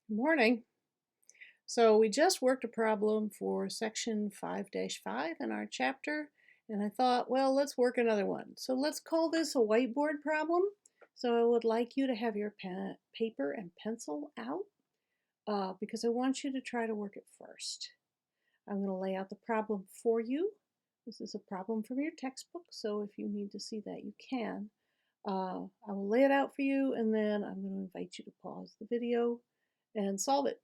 Morning. So we just worked a problem for section 5-5 in our chapter, and I thought, well, let's work another one. So let's call this a whiteboard problem. So I would like you to have your paper and pencil out because I want you to try to work it first. I'm going to lay out the problem for you. This is a problem from your textbook, so if you need to see that, you can. I will lay it out for you, and then I'm going to invite you to pause the video and solve it.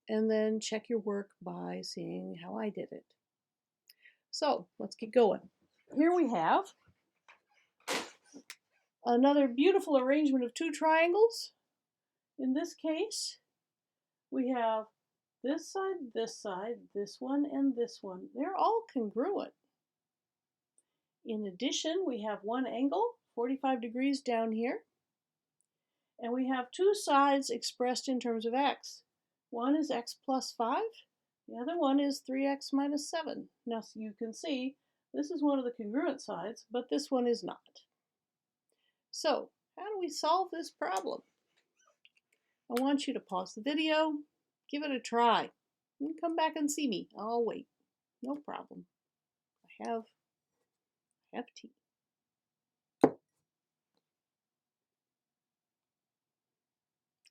And then check your work by seeing how I did it. So let's get going. Here we have another beautiful arrangement of two triangles. In this case, we have this side, this one, and this one. They're all congruent. In addition, we have one angle, 45 degrees down here, and we have two sides expressed in terms of x. One is x plus 5, the other one is 3x minus 7. Now so you can see this is one of the congruent sides, but this one is not. So how do we solve this problem? I want you to pause the video, give it a try, and come back and see me. I'll wait. No problem. I have tea.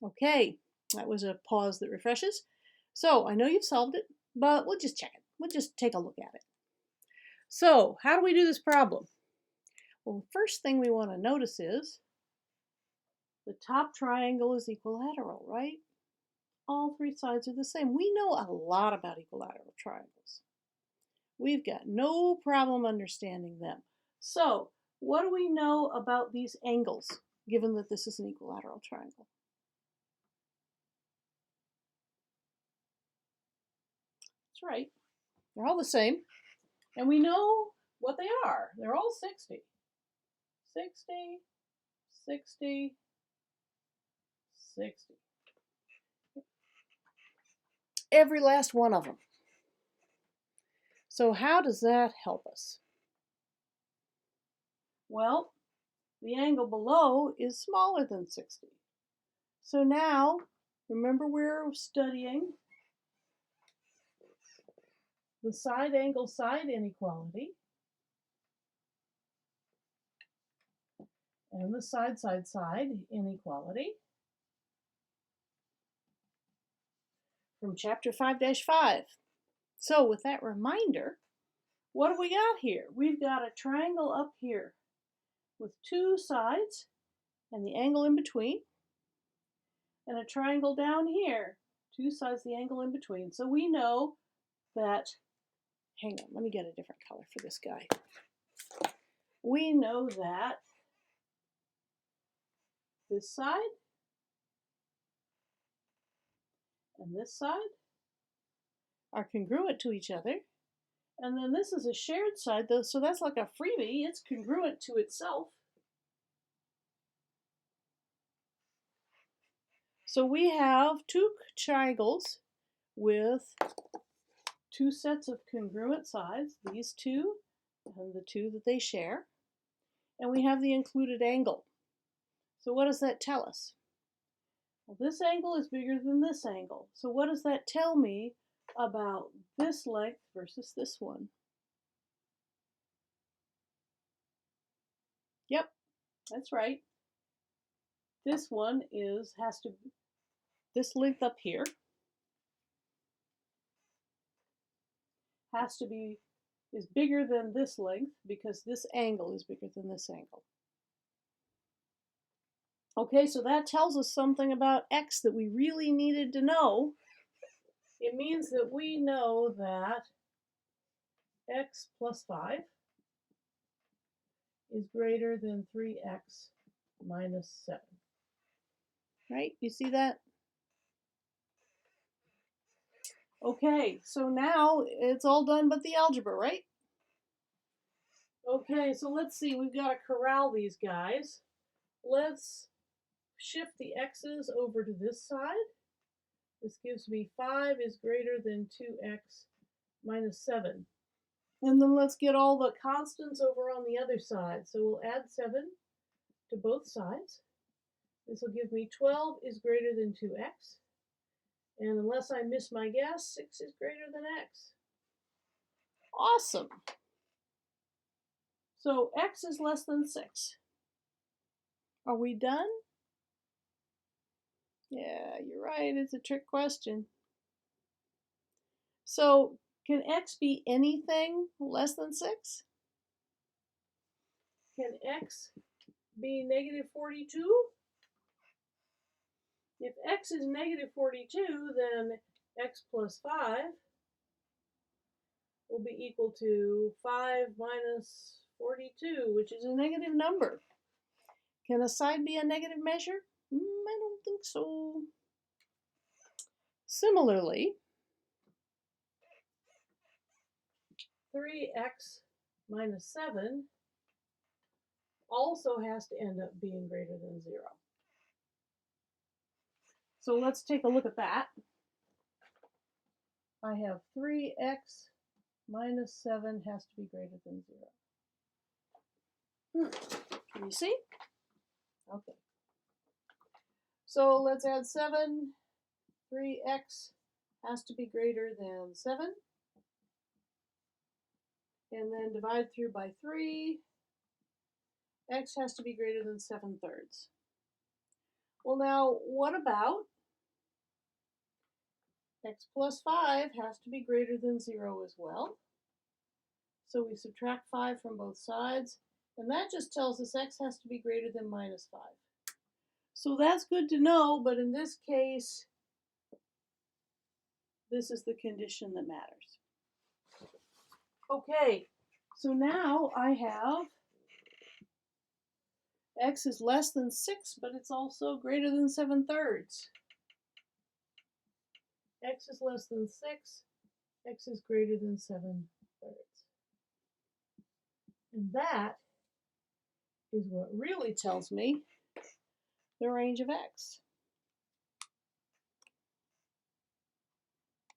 Okay, that was a pause that refreshes. So I know you've solved it, but we'll just check it. We'll just take a look at it. So how do we do this problem? Well, the first thing we want to notice is the top triangle is equilateral, right? All three sides are the same. We know a lot about equilateral triangles. We've got no problem understanding them. So what do we know about these angles, given that this is an equilateral triangle? That's right. They're all the same. And we know what they are. They're all 60. 60, 60, 60. Every last one of them. So how does that help us? Well, the angle below is smaller than 60. So now, remember we're studying the side angle side inequality and the side inequality from chapter 5-5. So with that reminder, what have we got here? We've got a triangle up here with two sides and the angle in between, and a triangle down here, two sides, the angle in between. So we know that, hang on, let me get a different color for this guy. We know that this side and this side are congruent to each other. And then this is a shared side, though, so that's like a freebie. It's congruent to itself. So we have two triangles with two sets of congruent sides, these two and the two that they share. And we have the included angle. So what does that tell us? Well, this angle is bigger than this angle. So what does that tell me about this length versus this one? Yep, that's right. This one is this length up here is bigger than this length because this angle is bigger than this angle. Okay, so that tells us something about x that we really needed to know. It means that we know that x plus 5 is greater than 3x minus 7. Right? You see that? Okay, so now it's all done but the algebra, right? Okay, so let's see. We've got to corral these guys. Let's shift the x's over to this side. This gives me 5 is greater than 2x minus 7. And then let's get all the constants over on the other side. So we'll add 7 to both sides. This will give me 12 is greater than 2x. And unless I miss my guess, 6 is greater than x. Awesome. So x is less than 6. Are we done? Yeah, you're right. It's a trick question. So can x be anything less than 6? Can x be negative 42? If x is negative 42, then x plus 5 will be equal to 5 minus 42, which is a negative number. Can a side be a negative measure? I don't think so. Similarly, 3x minus 7 also has to end up being greater than 0. So let's take a look at that. I have 3x minus 7 has to be greater than 0. Can you see? Okay. So let's add 7. 3x has to be greater than 7. And then divide through by 3. X has to be greater than 7/3. Well, now, what about x plus 5 has to be greater than 0 as well? So we subtract 5 from both sides, and that just tells us x has to be greater than minus 5. So that's good to know, but in this case, this is the condition that matters. Okay, so now I have x is less than 6, but it's also greater than 7/3. X is less than 6, x is greater than 7/3. And that is what really tells me the range of x.